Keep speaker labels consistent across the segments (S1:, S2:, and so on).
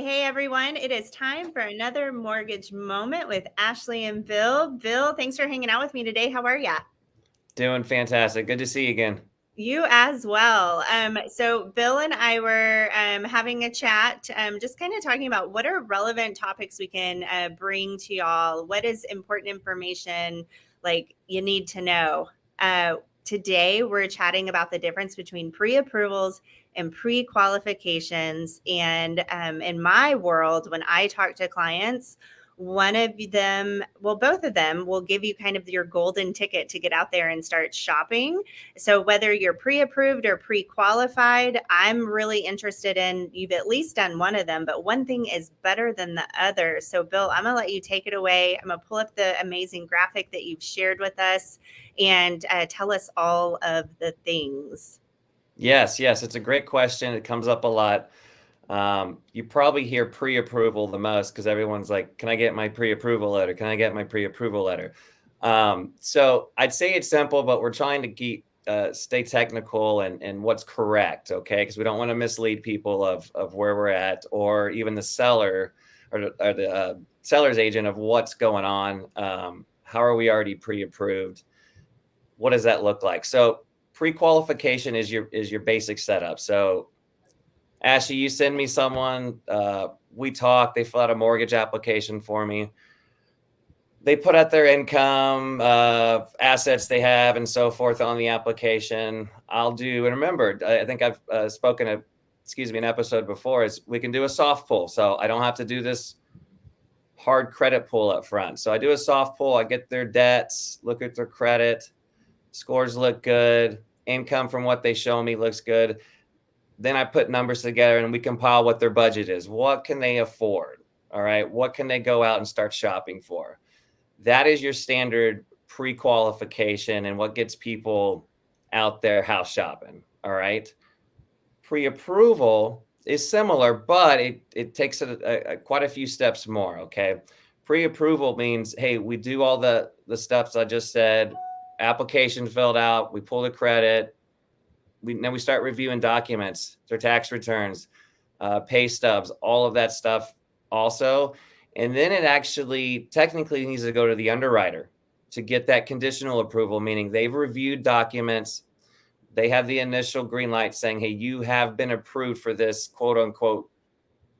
S1: Hey, everyone. It is time for another mortgage moment with Ashley and Bill. Bill, thanks for hanging out with me today. How are ya?
S2: Doing fantastic. Good to see you again.
S1: You as well. So Bill and I were having a chat, just kind of talking about what are relevant topics we can bring to y'all. What is important information like you need to know? Today, we're chatting about the difference between pre-approvals and pre-qualifications. And in my world, when I talk to clients, one of them, well, both of them will give you kind of your golden ticket to get out there and start shopping. So whether you're pre-approved or pre-qualified, I'm really interested in you've at least done one of them, but one thing is better than the other. So Bill, I'm gonna let you take it away. I'm gonna pull up the amazing graphic that you've shared with us and tell us all of the things.
S2: Yes, it's a great question. It comes up a lot. You probably hear pre-approval the most because everyone's like, can I get my pre-approval letter? Can I get my pre-approval letter? So I'd say it's simple, but we're trying to keep stay technical and what's correct, okay? Because we don't want to mislead people of where we're at, or even the seller or the seller's agent of what's going on. How are we already pre-approved? What does that look like? So pre-qualification is your basic setup. So Ashley, you send me someone, we talk, they fill out a mortgage application for me. They put out their income, assets they have, and so forth on the application. I'll do, and remember, I think I've spoken an episode before, is we can do a soft pull. So I don't have to do this hard credit pull up front. So I do a soft pull, I get their debts, look at their credit, scores look good, income from what they show me looks good. Then I put numbers together and we compile what their budget is. What can they afford? All right. What can they go out and start shopping for? That is your standard pre-qualification and what gets people out there house shopping. All right. Pre-approval is similar, but it takes quite a few steps more. Okay. Pre-approval means, hey, we do all the steps I just said, application filled out, we pull the credit, then we start reviewing documents, their tax returns, pay stubs, all of that stuff also. And then it actually technically needs to go to the underwriter to get that conditional approval, meaning they've reviewed documents. They have the initial green light saying, hey, you have been approved for this quote unquote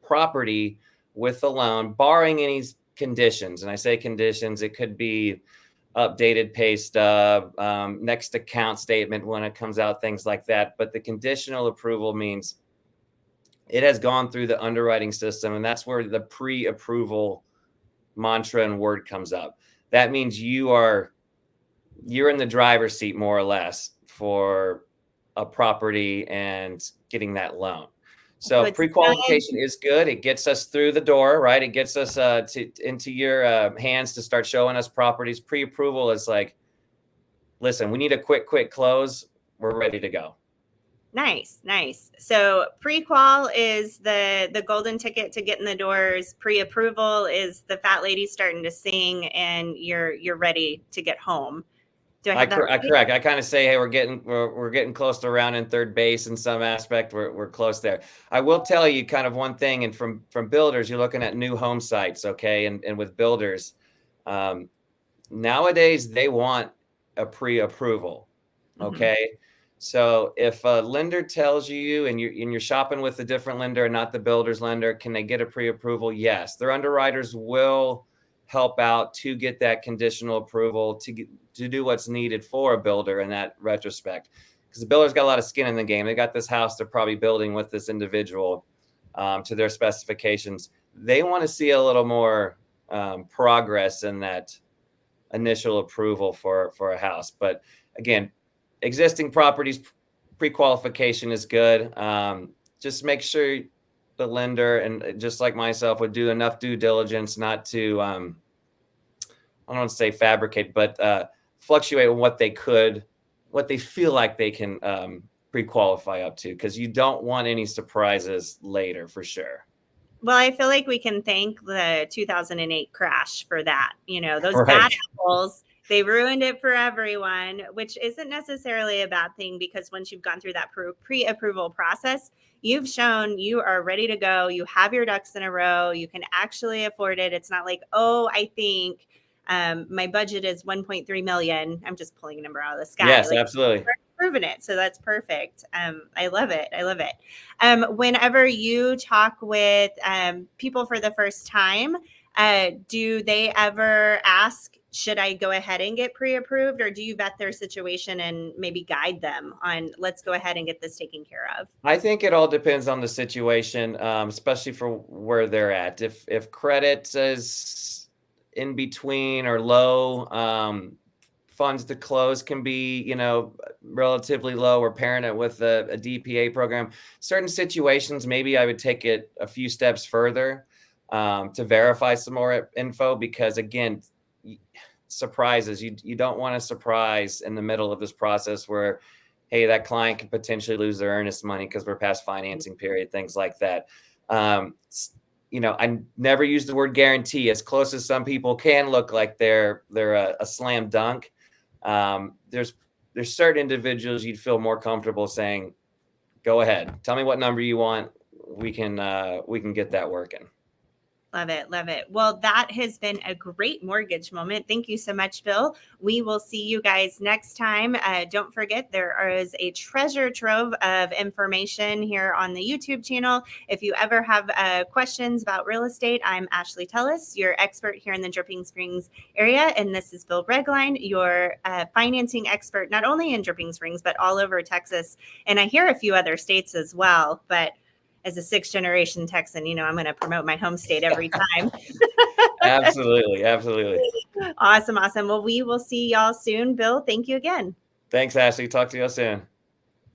S2: property with the loan, barring any conditions. And I say conditions, it could be updated pay stub, next account statement when it comes out, things like that. But the conditional approval means it has gone through the underwriting system, and that's where the pre-approval mantra and word comes up. That means you're in the driver's seat more or less for a property and getting that loan. So pre-qualification is good. It gets us through the door, right? It gets us into your hands to start showing us properties. Pre-approval is like, listen, we need a quick close. We're ready to go.
S1: Nice. So pre-qual is the golden ticket to get in the doors. Pre-approval is the fat lady starting to sing, and you're ready to get home. Do I have that right?
S2: Correct. I kind of say, hey, we're getting close to round in third base in some aspect. We're close there. I will tell you kind of one thing, and from builders, you're looking at new home sites, okay, and with builders, nowadays they want a pre-approval, okay. Mm-hmm. So if a lender tells you, and you're shopping with a different lender and not the builder's lender, can they get a pre-approval? Yes, their underwriters will help out to get that conditional approval to do what's needed for a builder in that retrospect, because the builder's got a lot of skin in the game. They got this house they're probably building with this individual to their specifications. They want to see a little more progress in that initial approval for a house. But again, existing properties pre-qualification is good. Just make sure the lender, and just like myself, would do enough due diligence not to I don't want to say fabricate, but fluctuate what they feel like they can pre-qualify up to, because you don't want any surprises later, for sure.
S1: Well, I feel like we can thank the 2008 crash for that. Those
S2: Right.
S1: bad apples, they ruined it for everyone, which isn't necessarily a bad thing, because once you've gone through that pre-approval process, you've shown you are ready to go. You have your ducks in a row. You can actually afford it. It's not like, oh, I think my budget is 1.3 million. I'm just pulling a number out of the sky.
S2: Yes,
S1: Like,
S2: absolutely.
S1: proven it. So that's perfect. I love it. I love it. Whenever you talk with people for the first time, do they ever ask, should I go ahead and get pre-approved, or do you vet their situation and maybe guide them on, let's go ahead and get this taken care of?
S2: I think it all depends on the situation, especially for where they're at. If credit is in between or low, funds to close can be, relatively low, or parent it with a DPA program. Certain situations, maybe I would take it a few steps further to verify some more info, because again, surprises, you don't want to surprise in the middle of this process where, hey, that client could potentially lose their earnest money because we're past financing period, things like that. I never use the word guarantee. As close as some people can look like they're a slam dunk. There's certain individuals you'd feel more comfortable saying, go ahead, tell me what number you want. We can get that working.
S1: Love it. Love it. Well, that has been a great mortgage moment. Thank you so much, Bill. We will see you guys next time. Don't forget, there is a treasure trove of information here on the YouTube channel. If you ever have questions about real estate, I'm Ashley Tullis, your expert here in the Dripping Springs area. And this is Bill.Roegelein, your financing expert, not only in Dripping Springs, but all over Texas. And I hear a few other states as well. But as a 6th-generation Texan, I'm going to promote my home state every time.
S2: Absolutely. Absolutely.
S1: Awesome. Awesome. Well, we will see y'all soon. Bill, thank you again.
S2: Thanks, Ashley. Talk to you all soon.